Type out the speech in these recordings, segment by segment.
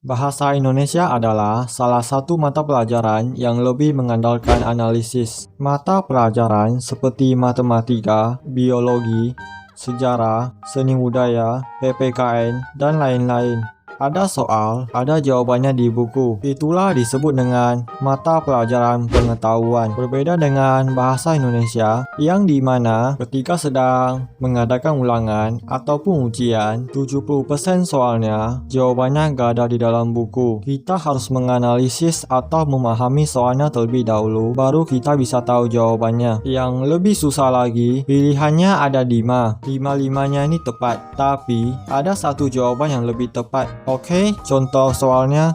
Bahasa Indonesia adalah salah satu mata pelajaran yang lebih mengandalkan analisis. Mata pelajaran seperti matematika, biologi, sejarah, seni budaya, PPKN, dan lain-lain. Ada soal, ada jawabannya di buku. Itulah disebut dengan mata pelajaran pengetahuan. Berbeda dengan bahasa Indonesia, yang dimana ketika sedang mengadakan ulangan ataupun ujian, 70% soalnya jawabannya gak ada di dalam buku. Kita harus menganalisis atau memahami soalnya terlebih dahulu, baru kita bisa tahu jawabannya. Yang lebih susah lagi, pilihannya ada 5. 5-5-nya ini tepat, tapi ada satu jawaban yang lebih tepat. Oke, contoh soalnya.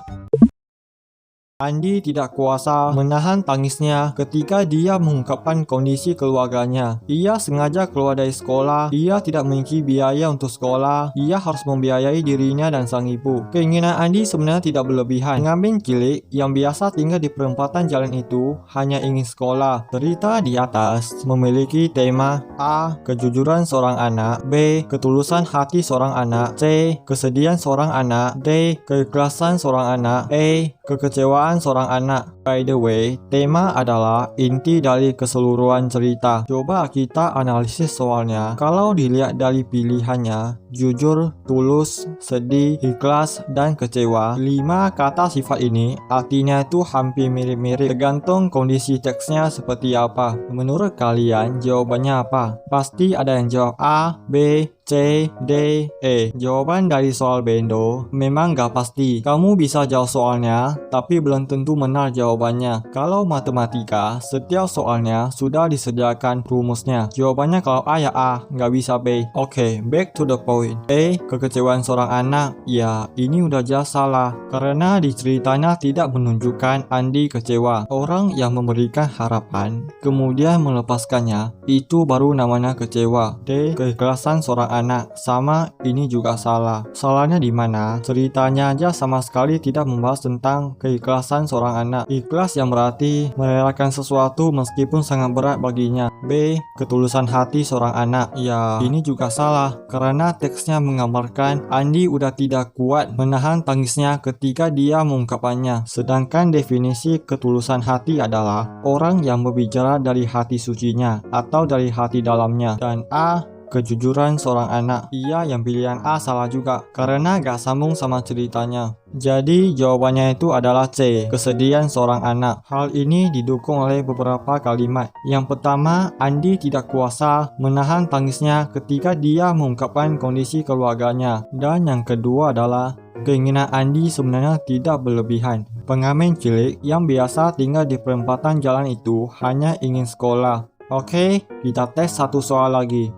Andi tidak kuasa menahan tangisnya ketika dia mengungkapkan kondisi keluarganya. Ia sengaja keluar dari sekolah, ia tidak memiliki biaya untuk sekolah, ia harus membiayai dirinya dan sang ibu. Keinginan Andi sebenarnya tidak berlebihan. Pengantin cilik yang biasa tinggal di perempatan jalan itu hanya ingin sekolah. Cerita di atas memiliki tema A. Kejujuran seorang anak, B. Ketulusan hati seorang anak, C. Kesedihan seorang anak, D. Keikhlasan seorang anak, E. Kekecewaan seorang anak. By the way, tema adalah inti dari keseluruhan cerita. Coba kita analisis soalnya. Kalau dilihat dari pilihannya, jujur, tulus, sedih, ikhlas, dan kecewa. 5 kata sifat ini artinya itu hampir mirip-mirip, tergantung kondisi teksnya seperti apa. Menurut kalian jawabannya apa? Pasti ada yang jawab A, B, C, D, E. Jawaban dari soal Bendo memang gak pasti. Kamu bisa jawab soalnya, tapi belum tentu benar jawabannya. Kalau matematika, setiap soalnya sudah disediakan rumusnya. Jawabannya kalau A ya A, gak bisa B. Oke, back to the point. E. Kekecewaan seorang anak. Ya, ini udah jelas salah. Karena di ceritanya tidak menunjukkan Andi kecewa. Orang yang memberikan harapan, kemudian melepaskannya, itu baru namanya kecewa. D. Keikhlasan seorang anak. Sama, ini juga salah. Salahnya di mana? Ceritanya aja sama sekali tidak membahas tentang keikhlasan seorang anak. Ikhlas yang berarti merelakan sesuatu meskipun sangat berat baginya. B. Ketulusan hati seorang anak. Ya, ini juga salah. Karena teksnya menggambarkan Andi udah tidak kuat menahan tangisnya ketika dia mengungkapkannya. Sedangkan definisi ketulusan hati adalah orang yang berbicara dari hati sucinya atau dari hati dalamnya. Dan A. Kejujuran seorang anak. Iya, yang pilihan A salah juga karena gak sambung sama ceritanya. Jadi jawabannya itu adalah C. Kesedihan seorang anak. Hal ini didukung oleh beberapa kalimat. Yang pertama, Andi tidak kuasa menahan tangisnya ketika dia mengungkapkan kondisi keluarganya. Dan yang kedua adalah keinginan Andi sebenarnya tidak berlebihan. Pengamen cilik yang biasa tinggal di perempatan jalan itu hanya ingin sekolah. Oke, kita tes satu soal lagi.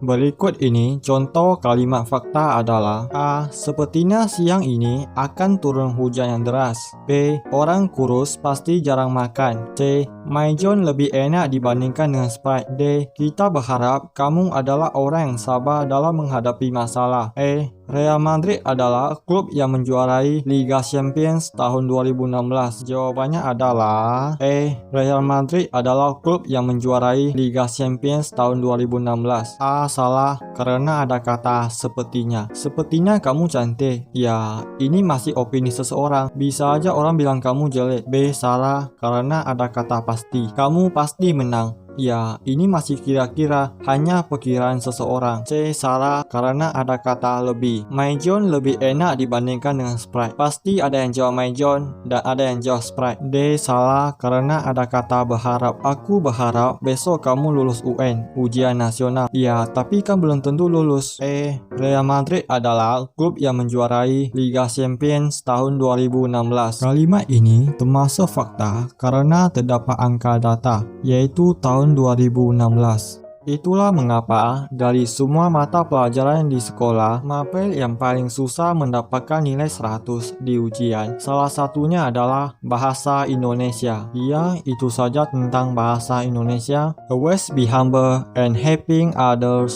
Berikut ini contoh kalimat fakta adalah A. Sepertinya siang ini akan turun hujan yang deras. B. Orang kurus pasti jarang makan. C. Majon lebih enak dibandingkan dengan Sprite. D. Kita berharap kamu adalah orang yang sabar dalam menghadapi masalah. E. Real Madrid adalah klub yang menjuarai Liga Champions tahun 2016. Jawabannya adalah E. Real Madrid adalah klub yang menjuarai Liga Champions tahun 2016. A. Salah, karena ada kata sepertinya. Sepertinya kamu cantik. Ya, ini masih opini seseorang. Bisa aja orang bilang kamu jelek. B. Salah, karena ada kata pasti. Kamu pasti menang. Ya, ini masih kira-kira, hanya perkiraan seseorang. C. Salah, karena ada kata lebih. Majon lebih enak dibandingkan dengan Sprite. Pasti ada yang jawab Majon dan ada yang jawab Sprite. D. Salah, karena ada kata berharap. Aku berharap besok kamu lulus UN, ujian nasional. Ya, tapi kan belum tentu lulus. E. Real Madrid adalah klub yang menjuarai Liga Champions tahun 2016. Kalimat ini termasuk fakta karena terdapat angka data, yaitu tahun 2016. Itulah mengapa dari semua mata pelajaran di sekolah, mapel yang paling susah mendapatkan nilai 100 di ujian. Salah satunya adalah bahasa Indonesia. Ya, itu saja tentang bahasa Indonesia. Always be humble and helping others.